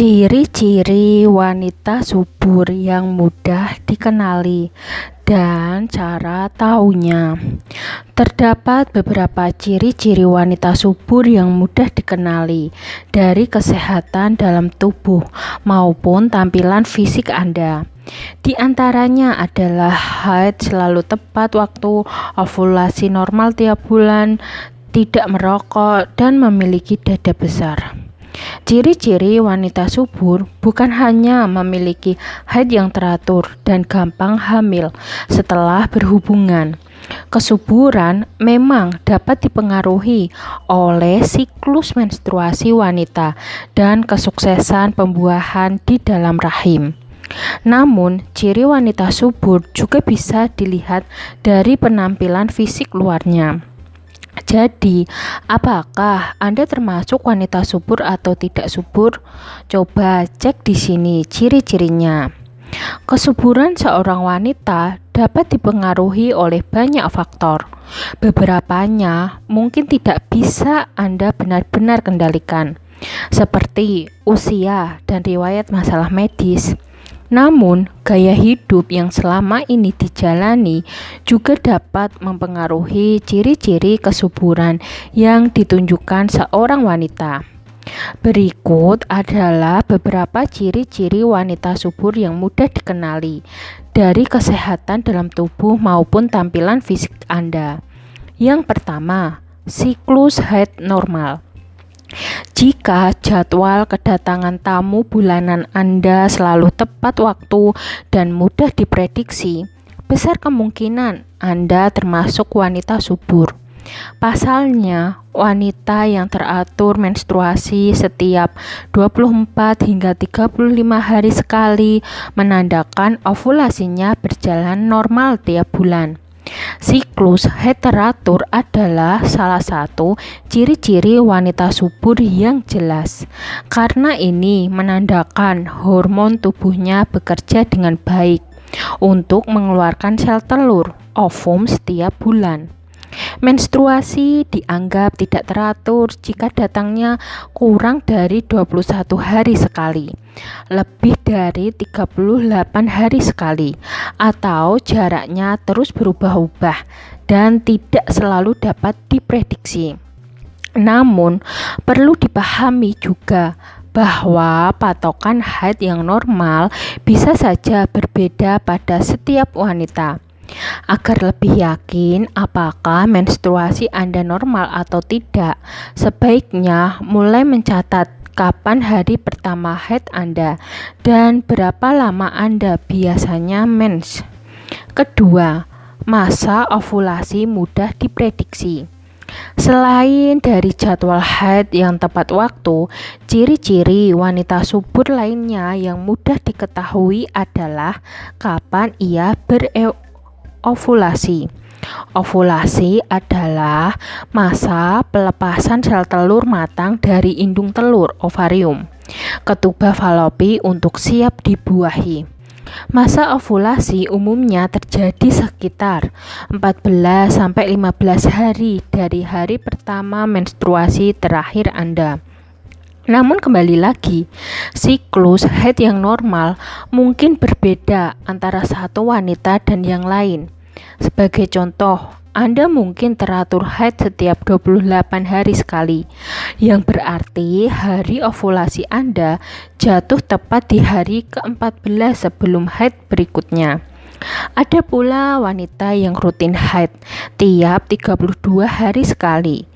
Ciri-ciri wanita subur yang mudah dikenali dan cara taunya. Terdapat beberapa ciri-ciri wanita subur yang mudah dikenali dari kesehatan dalam tubuh maupun tampilan fisik Anda. Di antaranya adalah haid selalu tepat waktu, ovulasi normal tiap bulan, tidak merokok, dan memiliki dada besar. Ciri-ciri wanita subur bukan hanya memiliki haid yang teratur dan gampang hamil setelah berhubungan. Kesuburan memang dapat dipengaruhi oleh siklus menstruasi wanita dan kesuksesan pembuahan di dalam rahim. Namun, ciri wanita subur juga bisa dilihat dari penampilan fisik luarnya. Jadi, apakah Anda termasuk wanita subur atau tidak subur? Coba cek di sini ciri-cirinya. Kesuburan seorang wanita dapat dipengaruhi oleh banyak faktor. Beberapanya mungkin tidak bisa Anda benar-benar kendalikan, seperti usia dan riwayat masalah medis. Namun, gaya hidup yang selama ini dijalani juga dapat mempengaruhi ciri-ciri kesuburan yang ditunjukkan seorang wanita. Berikut adalah beberapa ciri-ciri wanita subur yang mudah dikenali dari kesehatan dalam tubuh maupun tampilan fisik Anda. Yang pertama, siklus haid normal. Jika jadwal kedatangan tamu bulanan Anda selalu tepat waktu dan mudah diprediksi, besar kemungkinan Anda termasuk wanita subur. Pasalnya, wanita yang teratur menstruasi setiap 24 hingga 35 hari sekali menandakan ovulasinya berjalan normal tiap bulan. Siklus haid teratur adalah salah satu ciri-ciri wanita subur yang jelas. Karena ini menandakan hormon tubuhnya bekerja dengan baik untuk mengeluarkan sel telur, ovum setiap bulan. Menstruasi dianggap tidak teratur jika datangnya kurang dari 21 hari sekali, lebih dari 38 hari sekali, atau jaraknya terus berubah-ubah dan tidak selalu dapat diprediksi. Namun, perlu dipahami juga bahwa patokan haid yang normal bisa saja berbeda pada setiap wanita. Agar lebih yakin apakah menstruasi Anda normal atau tidak, sebaiknya mulai mencatat kapan hari pertama haid Anda dan berapa lama Anda biasanya mens. Kedua, masa ovulasi mudah diprediksi. Selain dari jadwal haid yang tepat waktu, ciri-ciri wanita subur lainnya yang mudah diketahui adalah kapan ia ovulasi. Ovulasi adalah masa pelepasan sel telur matang dari indung telur ovarium ke tuba falopi untuk siap dibuahi. Masa ovulasi umumnya terjadi sekitar 14-15 hari dari hari pertama menstruasi terakhir Anda. Namun kembali lagi, siklus haid yang normal mungkin berbeda antara satu wanita dan yang lain. Sebagai contoh, Anda mungkin teratur haid setiap 28 hari sekali, yang berarti hari ovulasi Anda jatuh tepat di hari ke-14 sebelum haid berikutnya. Ada pula wanita yang rutin haid tiap 32 hari sekali,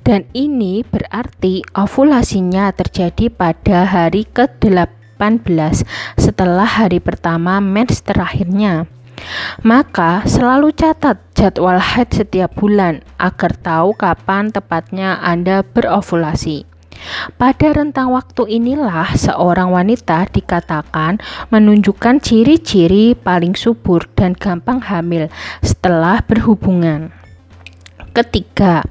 dan ini berarti ovulasinya terjadi pada hari ke-18 setelah hari pertama mens terakhirnya. Maka selalu catat jadwal haid setiap bulan agar tahu kapan tepatnya Anda berovulasi. Pada rentang waktu inilah seorang wanita dikatakan menunjukkan ciri-ciri paling subur dan gampang hamil setelah berhubungan. Ketiga,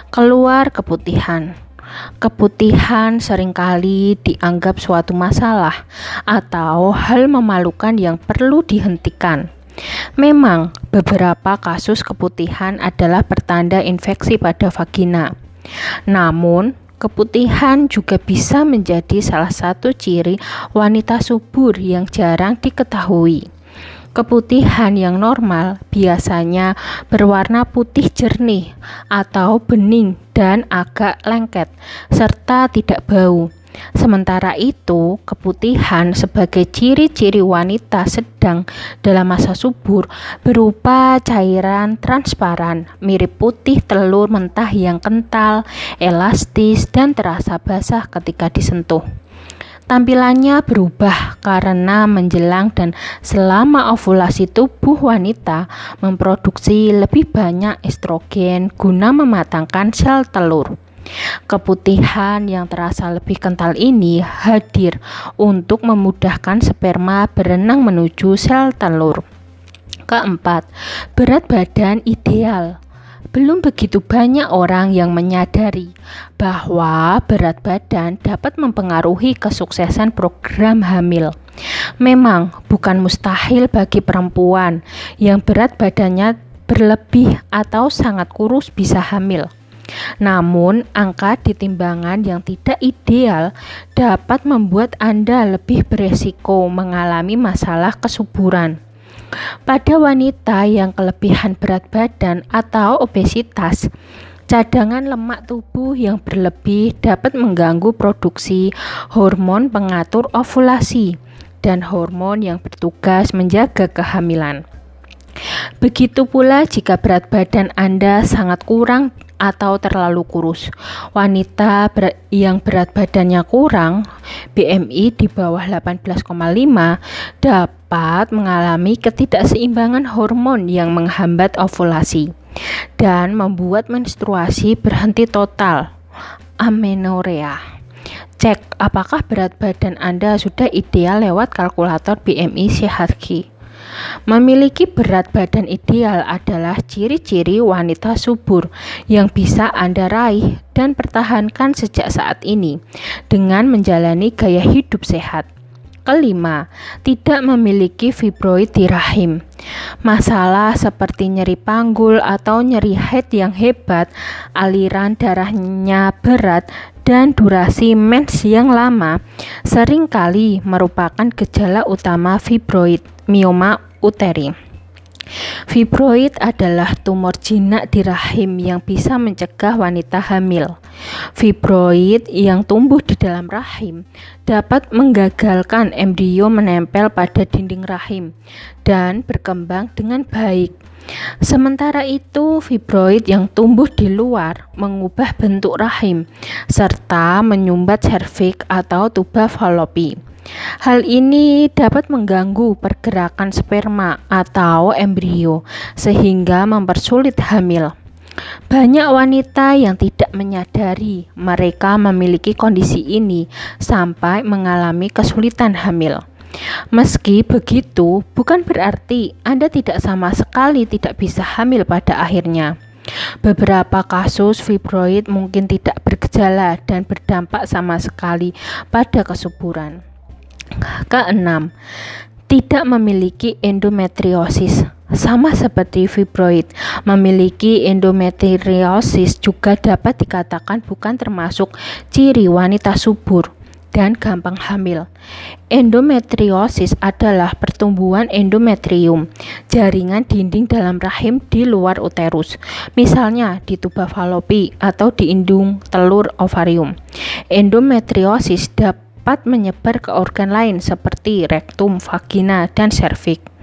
keluar keputihan. Keputihan seringkali dianggap suatu masalah atau hal memalukan yang perlu dihentikan. Memang, beberapa kasus keputihan adalah pertanda infeksi pada vagina. Namun, Keputihan juga bisa menjadi salah satu ciri wanita subur yang jarang diketahui. Keputihan yang normal biasanya berwarna putih jernih atau bening dan agak lengket, serta tidak bau. Sementara itu, keputihan sebagai ciri-ciri wanita sedang dalam masa subur berupa cairan transparan, mirip putih telur mentah yang kental, elastis, dan terasa basah ketika disentuh. Tampilannya berubah karena menjelang dan selama ovulasi tubuh wanita memproduksi lebih banyak estrogen guna mematangkan sel telur. Keputihan yang terasa lebih kental ini hadir untuk memudahkan sperma berenang menuju sel telur. Keempat, berat badan ideal. Belum begitu banyak orang yang menyadari bahwa berat badan dapat mempengaruhi kesuksesan program hamil. Memang bukan mustahil bagi perempuan yang berat badannya berlebih atau sangat kurus bisa hamil. Namun, angka di timbangan yang tidak ideal dapat membuat Anda lebih beresiko mengalami masalah kesuburan. Pada wanita yang kelebihan berat badan atau obesitas, cadangan lemak tubuh yang berlebih dapat mengganggu produksi hormon pengatur ovulasi dan hormon yang bertugas menjaga kehamilan. Begitu pula jika berat badan Anda sangat kurang atau terlalu kurus. Wanita yang berat badannya kurang, BMI di bawah 18,5, dapat mengalami ketidakseimbangan hormon yang menghambat ovulasi dan membuat menstruasi berhenti total, amenorrea. Cek apakah berat badan Anda sudah ideal lewat kalkulator BMI Sehatki. Memiliki berat badan ideal adalah ciri-ciri wanita subur yang bisa Anda raih dan pertahankan sejak saat ini dengan menjalani gaya hidup sehat. Kelima, tidak memiliki fibroid di rahim. Masalah seperti nyeri panggul atau nyeri head yang hebat, aliran darahnya berat, dan durasi mens yang lama seringkali merupakan gejala utama fibroid mioma uteri. Fibroid adalah tumor jinak di rahim yang bisa mencegah wanita hamil. Fibroid yang tumbuh di dalam rahim dapat menggagalkan embrio menempel pada dinding rahim dan berkembang dengan baik. Sementara itu, fibroid yang tumbuh di luar mengubah bentuk rahim serta menyumbat serviks atau tuba fallopi. Hal ini dapat mengganggu pergerakan sperma atau embrio sehingga mempersulit hamil. Banyak wanita yang tidak menyadari mereka memiliki kondisi ini sampai mengalami kesulitan hamil. Meski begitu, bukan berarti Anda tidak sama sekali tidak bisa hamil pada akhirnya. Beberapa kasus fibroid mungkin tidak bergejala dan berdampak sama sekali pada kesuburan. Keenam, tidak memiliki endometriosis. Sama seperti fibroid, memiliki endometriosis juga dapat dikatakan bukan termasuk ciri wanita subur dan gampang hamil. Endometriosis adalah pertumbuhan endometrium, jaringan dinding dalam rahim di luar uterus, misalnya di tuba fallopi atau di indung telur ovarium. Endometriosis dapat menyebar ke organ lain seperti rektum, vagina, dan serviks.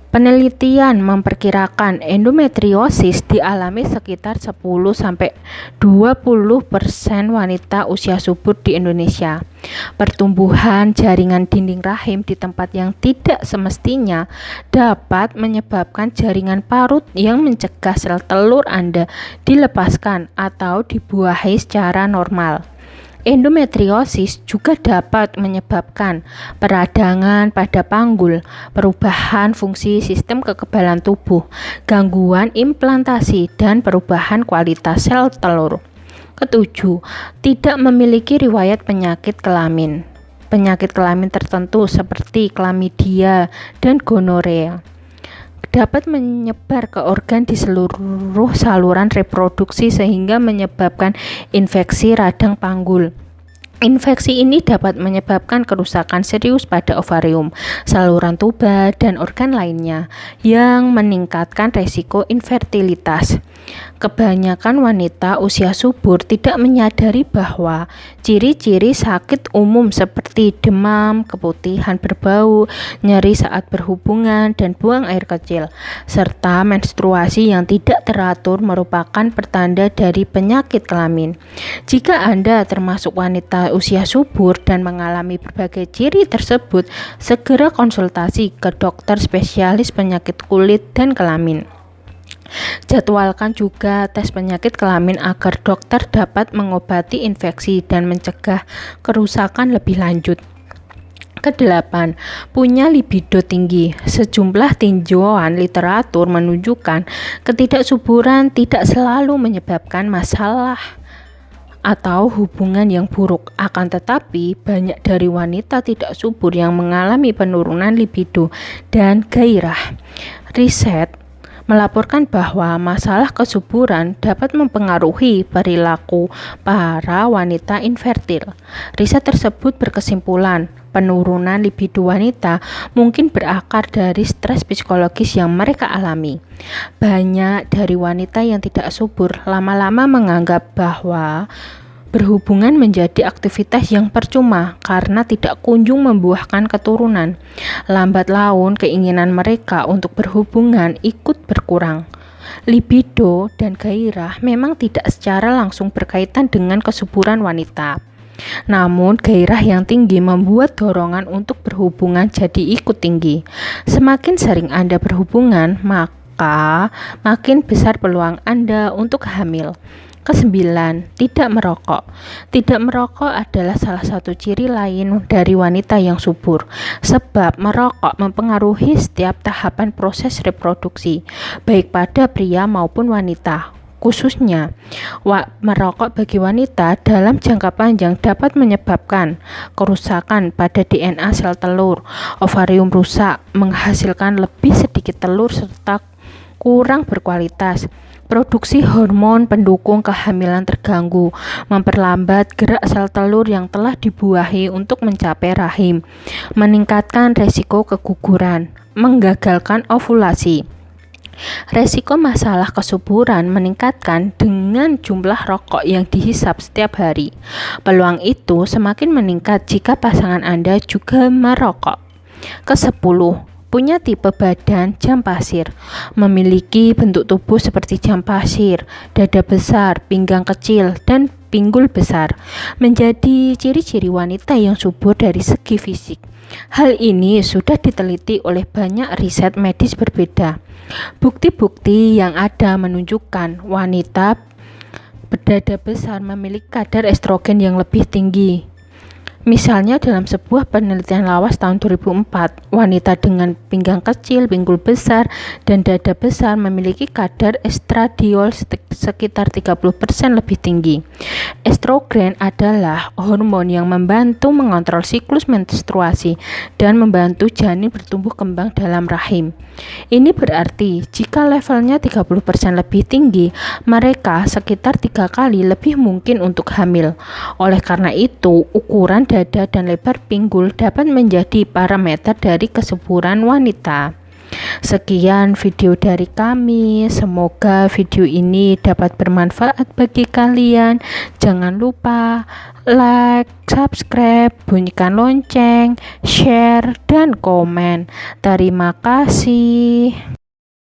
Penelitian memperkirakan endometriosis dialami sekitar 10-20% wanita usia subur di Indonesia. Pertumbuhan jaringan dinding rahim di tempat yang tidak semestinya dapat menyebabkan jaringan parut yang mencegah sel telur Anda dilepaskan atau dibuahi secara normal. Endometriosis juga dapat menyebabkan peradangan pada panggul, perubahan fungsi sistem kekebalan tubuh, gangguan implantasi, dan perubahan kualitas sel telur. Ketujuh, tidak memiliki riwayat penyakit kelamin. Penyakit kelamin tertentu seperti klamidia dan gonorea dapat menyebar ke organ di seluruh saluran reproduksi sehingga menyebabkan infeksi radang panggul. Infeksi ini dapat menyebabkan kerusakan serius pada ovarium, saluran tuba, dan organ lainnya yang meningkatkan resiko infertilitas. Kebanyakan wanita usia subur tidak menyadari bahwa ciri-ciri sakit umum seperti demam, keputihan berbau, nyeri saat berhubungan, dan buang air kecil, serta menstruasi yang tidak teratur merupakan pertanda dari penyakit kelamin. Jika Anda termasuk wanita usia subur dan mengalami berbagai ciri tersebut, segera konsultasi ke dokter spesialis penyakit kulit dan kelamin. Jadwalkan juga tes penyakit kelamin agar dokter dapat mengobati infeksi dan mencegah kerusakan lebih lanjut. Kedelapan, punya libido tinggi. Sejumlah tinjauan literatur menunjukkan ketidaksuburan tidak selalu menyebabkan masalah atau hubungan yang buruk. Akan tetapi, banyak dari wanita tidak subur yang mengalami penurunan libido dan gairah. Riset melaporkan bahwa masalah kesuburan dapat mempengaruhi perilaku para wanita infertil. Riset tersebut berkesimpulan, penurunan libido wanita mungkin berakar dari stres psikologis yang mereka alami. Banyak dari wanita yang tidak subur lama-lama menganggap bahwa berhubungan menjadi aktivitas yang percuma karena tidak kunjung membuahkan keturunan. Lambat laun, keinginan mereka untuk berhubungan ikut berkurang. Libido dan gairah memang tidak secara langsung berkaitan dengan kesuburan wanita. Namun, gairah yang tinggi membuat dorongan untuk berhubungan jadi ikut tinggi. Semakin sering Anda berhubungan, maka makin besar peluang Anda untuk hamil. Kesembilan, tidak merokok. Tidak merokok adalah salah satu ciri lain dari wanita yang subur, sebab merokok mempengaruhi setiap tahapan proses reproduksi, baik pada pria maupun wanita. Khususnya, merokok bagi wanita dalam jangka panjang dapat menyebabkan kerusakan pada DNA sel telur, ovarium rusak, menghasilkan lebih sedikit telur serta kurang berkualitas. Produksi hormon pendukung kehamilan terganggu, memperlambat gerak sel telur yang telah dibuahi untuk mencapai rahim, meningkatkan resiko keguguran, menggagalkan ovulasi. Resiko masalah kesuburan meningkatkan dengan jumlah rokok yang dihisap setiap hari. Peluang itu semakin meningkat jika pasangan Anda juga merokok. Ke-10, punya tipe badan jam pasir. Memiliki bentuk tubuh seperti jam pasir, dada besar, pinggang kecil, dan pinggul besar menjadi ciri-ciri wanita yang subur dari segi fisik. Hal ini sudah diteliti oleh banyak riset medis berbeda. Bukti-bukti yang ada menunjukkan wanita berdada besar memiliki kadar estrogen yang lebih tinggi. Misalnya dalam sebuah penelitian lawas tahun 2004, wanita dengan pinggang kecil, pinggul besar, dan dada besar memiliki kadar estradiol sekitar 30% lebih tinggi. Estrogen adalah hormon yang membantu mengontrol siklus menstruasi dan membantu janin bertumbuh kembang dalam rahim. Ini berarti jika levelnya 30% lebih tinggi, mereka sekitar 3 kali lebih mungkin untuk hamil. Oleh karena itu, ukuran dada dan lebar pinggul dapat menjadi parameter dari kesuburan wanita. Sekian video dari kami, semoga video ini dapat bermanfaat bagi kalian. Jangan lupa like, subscribe, bunyikan lonceng, share, dan komen. Terima kasih.